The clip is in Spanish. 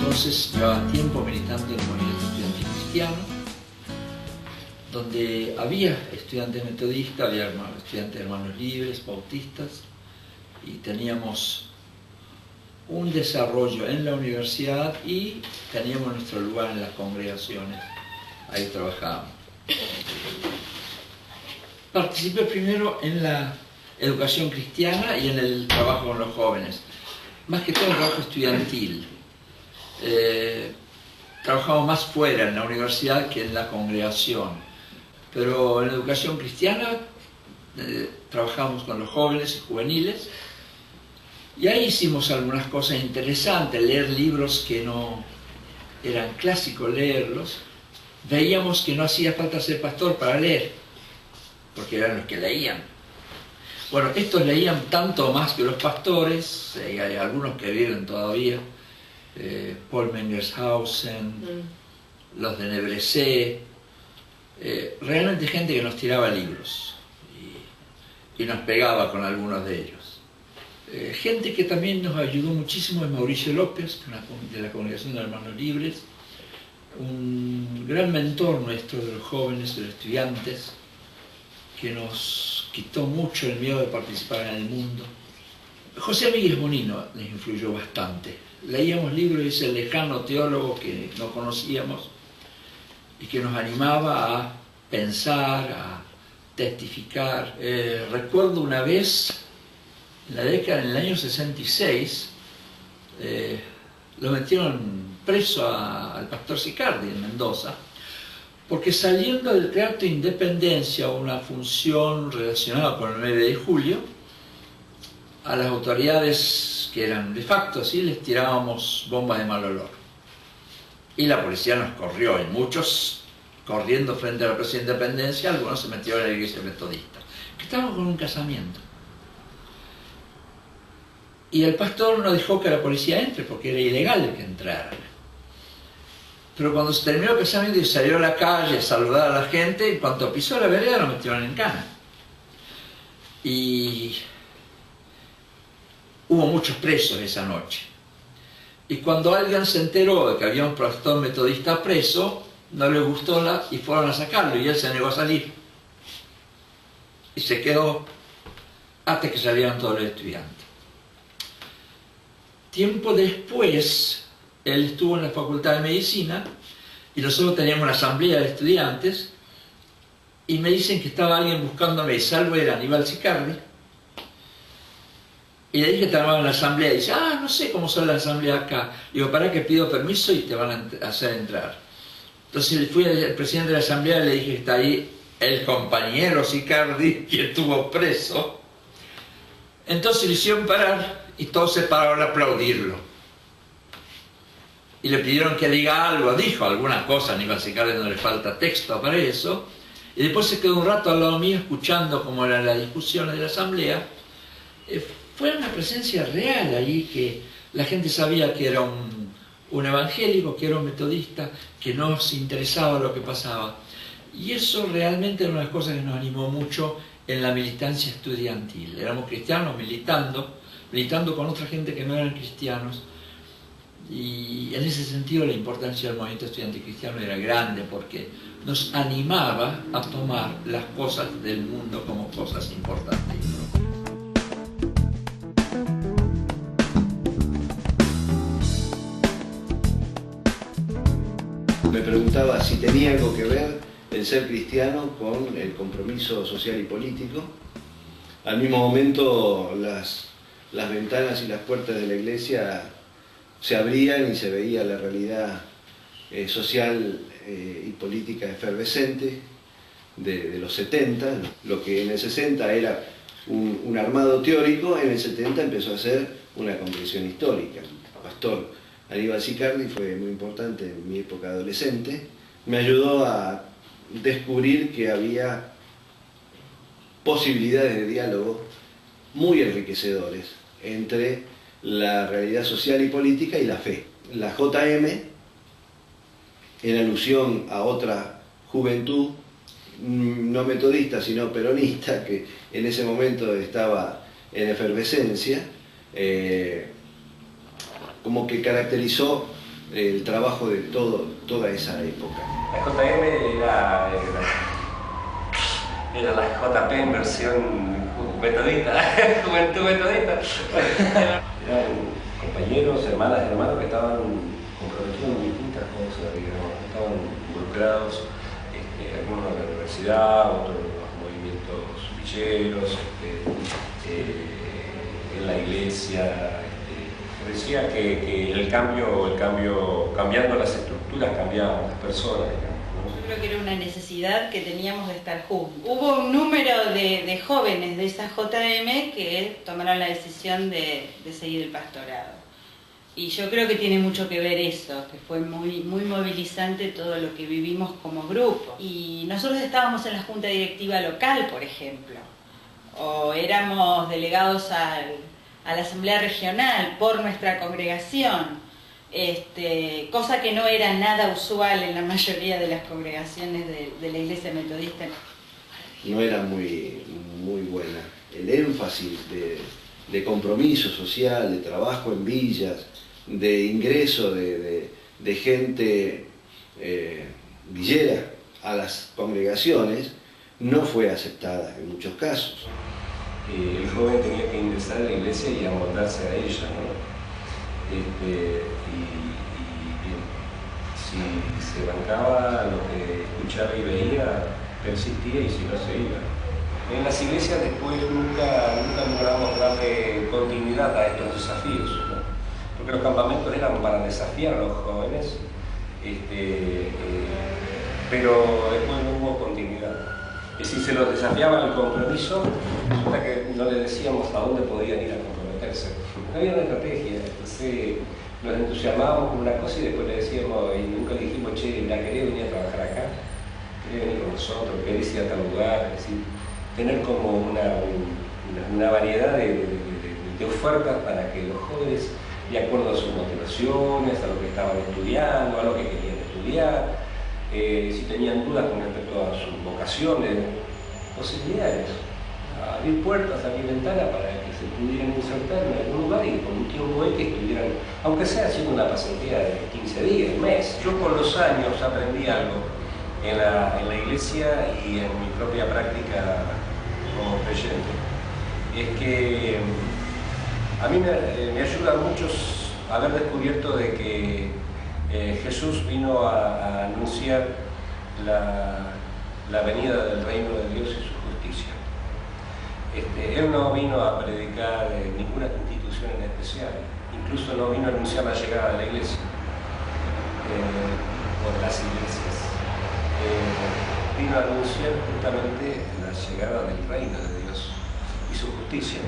entonces llevaba tiempo militando en el movimiento estudiantil cristiano, donde había estudiantes metodistas, había estudiantes de hermanos libres, bautistas, y teníamos un desarrollo en la universidad y teníamos nuestro lugar en las congregaciones. Ahí trabajábamos. Participé primero en la educación cristiana y en el trabajo con los jóvenes, más que todo el trabajo estudiantil. Trabajamos más fuera en la universidad que en la congregación, pero en la educación cristiana trabajamos con los jóvenes y juveniles, y ahí hicimos algunas cosas interesantes, leer libros que no eran clásicos, leerlos. Veíamos que no hacía falta ser pastor para leer, porque eran los que leían. Bueno, estos leían tanto más que los pastores, hay algunos que viven todavía, Paul Mengershausen, los de Nebrecé, realmente gente que nos tiraba libros y nos pegaba con algunos de ellos. Gente que también nos ayudó muchísimo es Mauricio López, de la Congregación de Hermanos Libres, un gran mentor nuestro de los jóvenes, de los estudiantes, que nos quitó mucho el miedo de participar en el mundo. José Miguel Bonino nos influyó bastante. Leíamos libros de ese lejano teólogo que no conocíamos y que nos animaba a pensar, a testificar. Recuerdo una vez, en la década, en el año 66, lo metieron preso al pastor Sicardi en Mendoza, porque saliendo del Teatro Independencia, una función relacionada con el 9 de julio, a las autoridades que eran de facto así les tirábamos bombas de mal olor. Y la policía nos corrió, y muchos corriendo frente a la Plaza de Independencia, algunos se metieron a la iglesia metodista, que estábamos con un casamiento. Y el pastor no dejó que la policía entre porque era ilegal que entraran. Pero cuando se terminó el casamiento y salió a la calle a saludar a la gente, en cuanto pisó la vereda lo metieron en cana. Y hubo muchos presos esa noche. Y cuando alguien se enteró de que había un pastor metodista preso, no le gustó y fueron a sacarlo, y él se negó a salir. Y se quedó hasta que salieron todos los estudiantes. Tiempo después, él estuvo en la Facultad de Medicina y nosotros teníamos una asamblea de estudiantes y me dicen que estaba alguien buscándome, salvo era Aníbal Sicardi, y le dije que estaba en la asamblea y dice, no sé cómo son las asambleas acá. Digo, para que pido permiso y te van a hacer entrar. Entonces fui al presidente de la asamblea y le dije que está ahí el compañero Sicardi que estuvo preso. Entonces le hicieron parar y todos se pararon a aplaudirlo. Y le pidieron que diga algo, dijo algunas cosas, a Aníbal Sicardi no le falta texto para eso, y después se quedó un rato al lado mío escuchando cómo eran las discusiones de la asamblea. Fue una presencia real allí, que la gente sabía que era un evangélico, que era un metodista, que no se interesaba lo que pasaba. Y eso realmente era una de las cosas que nos animó mucho en la militancia estudiantil. Éramos cristianos militando con otra gente que no eran cristianos, y en ese sentido la importancia del movimiento estudiantil cristiano era grande, porque nos animaba a tomar las cosas del mundo como cosas importantes. Me preguntaba si tenía algo que ver el ser cristiano con el compromiso social y político. Al mismo momento las ventanas y las puertas de la iglesia se abrían y se veía la realidad social y política efervescente de los 70. Lo que en el 60 era un armado teórico, en el 70 empezó a ser una comprensión histórica. El pastor Aníbal Sicardi fue muy importante en mi época adolescente. Me ayudó a descubrir que había posibilidades de diálogo muy enriquecedores entre la realidad social y política y la fe. La JM, en alusión a otra juventud, no metodista sino peronista, que en ese momento estaba en efervescencia, como que caracterizó el trabajo de toda esa época. La JM era la JP en versión metodista, juventud metodista. Eran compañeros, hermanos que estaban comprometidos en distintas cosas, digamos, estaban involucrados, algunos en la universidad, otros en los movimientos villeros, en la iglesia. Decía que cambiando las estructuras, cambiaban las personas, digamos, ¿no? Yo creo que era una necesidad que teníamos de estar juntos. Hubo un número de jóvenes de esa JM que tomaron la decisión de seguir el pastorado. Y yo creo que tiene mucho que ver eso, que fue muy movilizante todo lo que vivimos como grupo. Y nosotros estábamos en la junta directiva local, por ejemplo, o éramos delegados a la asamblea regional por nuestra congregación, cosa que no era nada usual en la mayoría de las congregaciones de la Iglesia Metodista. No era muy buena. El énfasis de compromiso social, de trabajo en villas, de ingreso de gente villera a las congregaciones, no fue aceptada en muchos casos. El joven tenía que ingresar a la iglesia y amoldarse a ella, ¿no? Si se bancaba lo que escuchaba y veía, persistía, y si no, se iba. En las iglesias después nunca logramos darle continuidad a estos desafíos, ¿no? Porque los campamentos eran para desafiar a los jóvenes, pero después no hubo continuidad. Y si se los desafiaba al compromiso, resulta que no le decíamos a dónde podían ir a comprometerse. No había una estrategia, entonces nos entusiasmábamos con una cosa y después le decíamos, y nunca dijimos, che, ¿la querés venir a trabajar acá? ¿Querés venir con nosotros? ¿Querés ir a tal lugar? Es decir, tener como una variedad de ofertas para que los jóvenes, de acuerdo a sus motivaciones, a lo que estaban estudiando, a lo que querían estudiar, si tenían dudas con respecto a sus vocaciones, posibilidades, abrir puertas, abrir ventanas para que se pudieran insertar en algún lugar y por un tiempo que estuvieran, aunque sea haciendo una pasantía de 15 días, un mes. Yo con los años aprendí algo en la iglesia y en mi propia práctica como creyente. Es que a mí me ayuda mucho haber descubierto de que Jesús vino a anunciar la venida del reino de Dios y su justicia. Él no vino a predicar ninguna institución en especial, incluso no vino a anunciar la llegada de la iglesia, o de las iglesias. Vino a anunciar justamente la llegada del reino de Dios y su justicia.